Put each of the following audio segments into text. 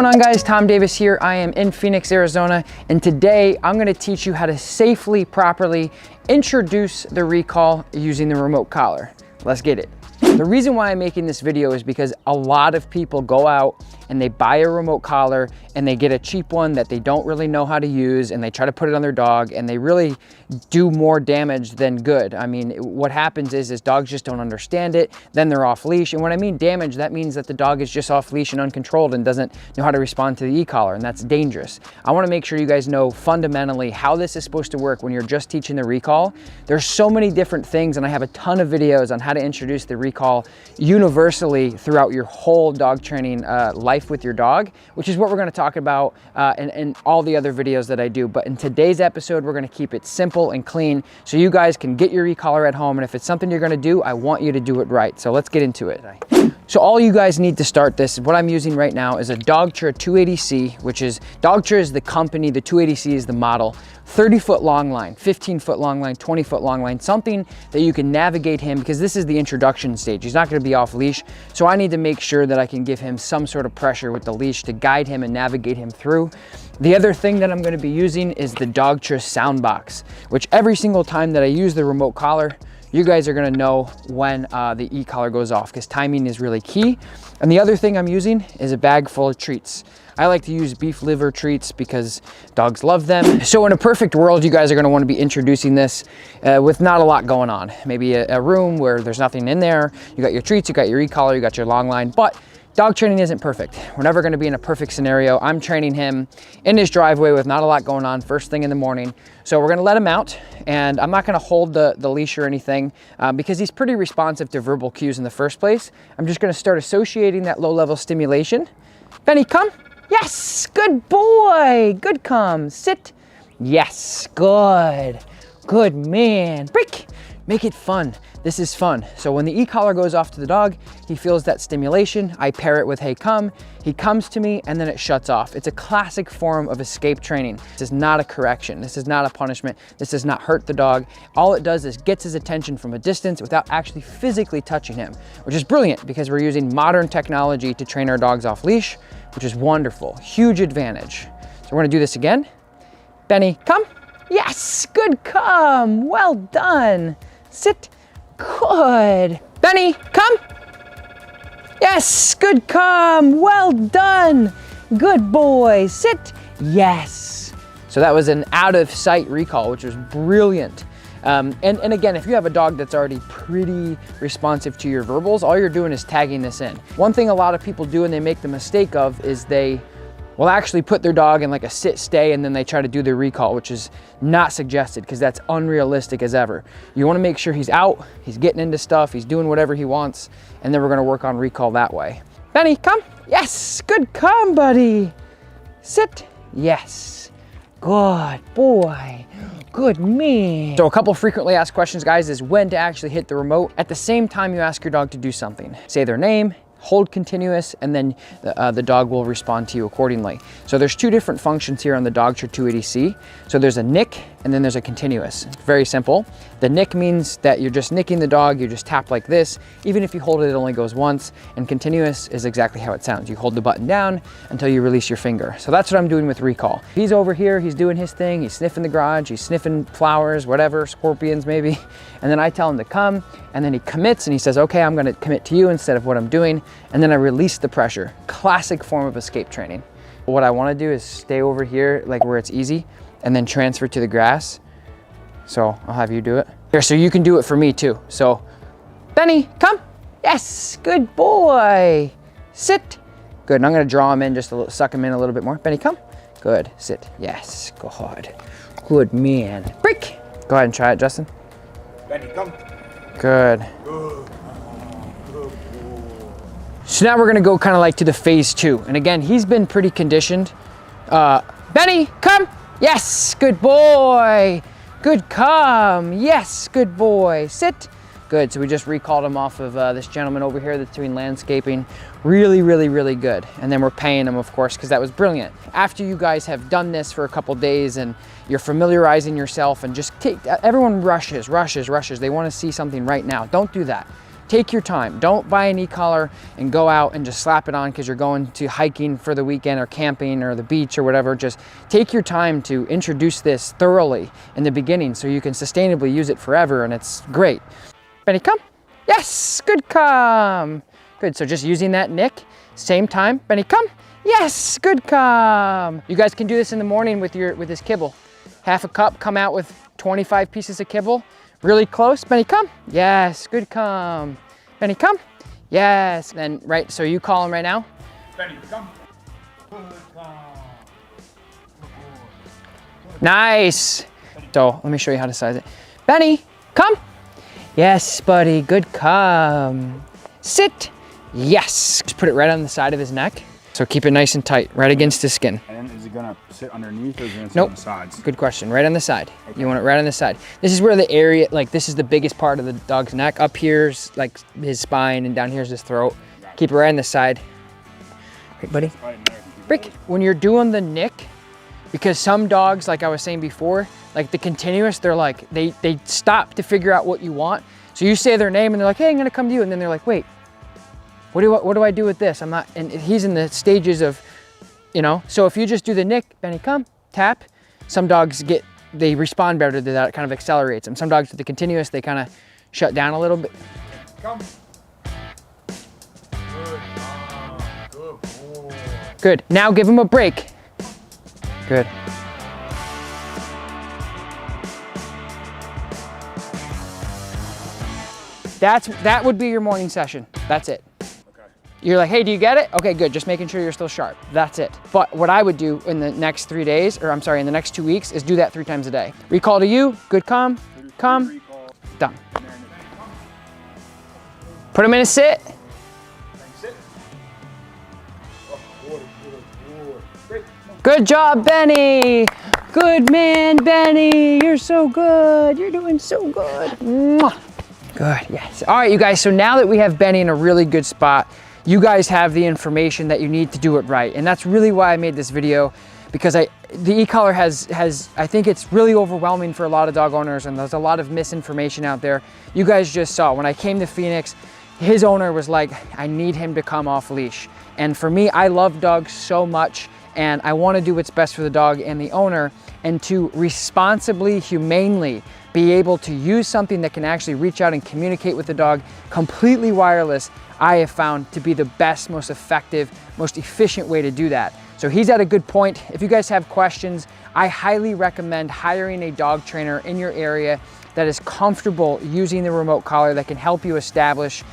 going on, guys? Tom Davis here. I am in Phoenix, Arizona, and today I'm going to teach you how to safely, properly introduce the recall using the remote collar. Let's get it. The reason why I'm making this video is because a lot of people go out and they buy a remote collar and they get a cheap one that they don't really know how to use, and they try to put it on their dog and they really do more damage than good. I mean, what happens is dogs just don't understand it, then they're off leash. And when I mean damage, that means that the dog is just off leash and uncontrolled and doesn't know how to respond to the e-collar, and that's dangerous. I want to make sure you guys know fundamentally how this is supposed to work when you're just teaching the recall. There's so many different things, and I have a ton of videos on how to introduce the recall universally throughout your whole dog training life with your dog, which is what we're going to talk about in all the other videos that I do. But in today's episode, we're going to keep it simple and clean so you guys can get your e-collar at home, and if it's something you're going to do, I want you to do it right. So let's get into it. So all you guys need to start this, what I'm using right now is a Dogtra 280C, which is, Dogtra is the company, the 280C is the model. 30-foot long line, 15-foot long line, 20-foot long line, something that you can navigate him, because this is the introduction stage. He's not going to be off leash, so I need to make sure that I can give him some sort of pressure with the leash to guide him and navigate him through. The other thing that I'm going to be using is the Dogtra sound box, which every single time that I use the remote collar, you guys are going to know when the e-collar goes off, because timing is really key. And the other thing I'm using is a bag full of treats. I like to use beef liver treats because dogs love them. So in a perfect world, you guys are going to want to be introducing this with not a lot going on. Maybe a room where there's nothing in there. You got your treats, you got your e-collar, you got your long line, but dog training isn't perfect. We're never going to be in a perfect scenario. I'm training him in his driveway with not a lot going on first thing in the morning. So we're going to let him out, and I'm not going to hold the leash or anything because he's pretty responsive to verbal cues in the first place. I'm just going to start associating that low-level stimulation. Benny, come. Yes, good boy. Good come. Sit. Yes, good. Good man. Break. Make it fun. This is fun. So when the e-collar goes off to the dog, he feels that stimulation. I pair it with, hey, come. He comes to me, and then it shuts off. It's a classic form of escape training. This is not a correction. This is not a punishment. This does not hurt the dog. All it does is gets his attention from a distance without actually physically touching him, which is brilliant because we're using modern technology to train our dogs off leash, which is wonderful. Huge advantage. So we're gonna do this again. Benny, come. Yes, good come. Well done. Sit. Good. Benny, come. Yes, good come. Well done. Good boy. Sit. Yes. So that was an out of sight recall, which was brilliant. And again, if you have a dog that's already pretty responsive to your verbals, all you're doing is tagging this in. One thing a lot of people do and they make the mistake of is they will actually put their dog in like a sit stay, and then they try to do their recall, which is not suggested because that's unrealistic as ever. You want to make sure he's out, he's getting into stuff, he's doing whatever he wants, and then we're going to work on recall that way. Benny, come. Yes, good come, buddy. Sit. Yes. Good boy. Good man. So a couple frequently asked questions, guys, is when to actually hit the remote. At the same time you ask your dog to do something. Say their name, hold continuous, and then the dog will respond to you accordingly. So there's two different functions here on the Dogtra 280C. So there's a nick and then there's a continuous. It's very simple. The nick means that you're just nicking the dog, you just tap like this. Even if you hold it, it only goes once. And continuous is exactly how it sounds. You hold the button down until you release your finger. So that's what I'm doing with recall. He's over here, he's doing his thing, he's sniffing the garage, he's sniffing flowers, whatever, scorpions maybe. And then I tell him to come, and then he commits and he says, okay, I'm gonna commit to you instead of what I'm doing. And then I release the pressure. Classic form of escape training. What I wanna do is stay over here, like where it's easy, and then transfer to the grass. So I'll have you do it. Here, so you can do it for me too. So, Benny, come. Yes, good boy. Sit. Good, and I'm gonna draw him in just a little, suck him in a little bit more. Benny, come. Good, sit. Yes, good. Good man. Break. Go ahead and try it, Justin. Benny, come. Good. So now we're gonna go kind of like to the phase 2. And again, he's been pretty conditioned. Benny, come. Yes, good boy. Good come. Yes, good boy. Sit. Good, so we just recalled him off of this gentleman over here that's doing landscaping. Really, really, really good. And then we're paying him, of course, because that was brilliant. After you guys have done this for a couple days and you're familiarizing yourself and just everyone rushes. They want to see something right now. Don't do that. take your time. Don't buy an e-collar and go out and just slap it on because you're going to hiking for the weekend or camping or the beach or whatever. Just take your time to introduce this thoroughly in the beginning so you can sustainably use it forever, and it's great. Benny, come. Yes, good, come. Good, so just using that nick, same time. Benny, come. Yes, good, come. You guys can do this in the morning with this kibble. Half a cup, come out with 25 pieces of kibble. Really close, Benny, come. Yes, good, come. Benny, come. Yes, then, right, so you call him right now. Benny, come. Good, come. Nice. So let me show you how to size it. Benny, come. Yes, buddy, good, come. Sit. Yes. Just put it right on the side of his neck. So keep it nice and tight, right against his skin. And then is it gonna sit underneath or is it gonna sit Nope. on the sides? Good question, right on the side. Okay. You want it right on the side. This is where the area, like this is the biggest part of the dog's neck. Up here's like his spine and down here's his throat. Keep it right on the side. Right, buddy? Right in there. Rick, when you're doing the nick, because some dogs, like I was saying before, like the continuous, they're like, they stop to figure out what you want. So you say their name and they're like, hey, I'm gonna come to you. And then they're like, wait, what do I do with this? I'm not, and he's in the stages of, you know, so if you just do the nick, Benny, come, tap, some dogs they respond better to that. It kind of accelerates them. Some dogs with the continuous, they kind of shut down a little bit. Come. Good. Good boy. Good, now give him a break. Good. That would be your morning session. That's it. Okay. You're like, hey, do you get it? Okay, good. Just making sure you're still sharp. That's it. But what I would do in the next 3 days, or I'm sorry, in the next 2 weeks, is do that 3 times a day. Recall to you, good, come, done. Put him in a sit. Sit. Good job, Benny. Good man, Benny. You're so good. You're doing so good. Mwah. Good, yes. All right, you guys, so now that we have Benny in a really good spot, you guys have the information that you need to do it right. And that's really why I made this video, because the e-collar has, I think it's really overwhelming for a lot of dog owners, and there's a lot of misinformation out there. You guys just saw, when I came to Phoenix, his owner was like, I need him to come off leash. And for me, I love dogs so much, and I want to do what's best for the dog and the owner, and to responsibly, humanely be able to use something that can actually reach out and communicate with the dog completely wireless, I have found to be the best, most effective, most efficient way to do that. So he's at a good point. If you guys have questions, I highly recommend hiring a dog trainer in your area that is comfortable using the remote collar, that can help you establish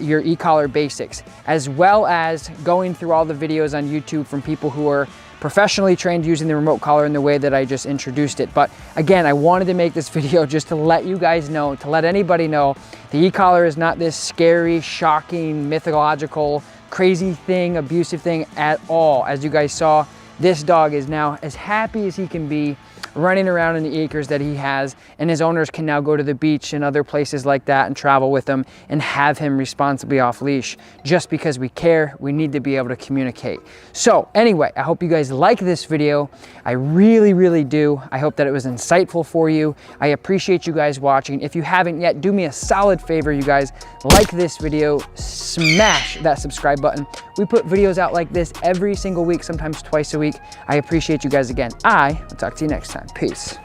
your e-collar basics, as well as going through all the videos on YouTube from people who are professionally trained using the remote collar in the way that I just introduced it. But again, I wanted to make this video just to let you guys know, to let anybody know, the e-collar is not this scary, shocking, mythological, crazy thing, abusive thing at all. As you guys saw, this dog is now as happy as he can be, running around in the acres that he has, and his owners can now go to the beach and other places like that and travel with him and have him responsibly off leash. Just because we care, we need to be able to communicate. So anyway, I hope you guys like this video. I really, really do. I hope that it was insightful for you. I appreciate you guys watching. If you haven't yet, do me a solid favor, you guys. Like this video, smash that subscribe button. We put videos out like this every single week, sometimes twice a week. I appreciate you guys again. I will talk to you next time. Peace.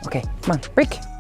Okay, come on, break.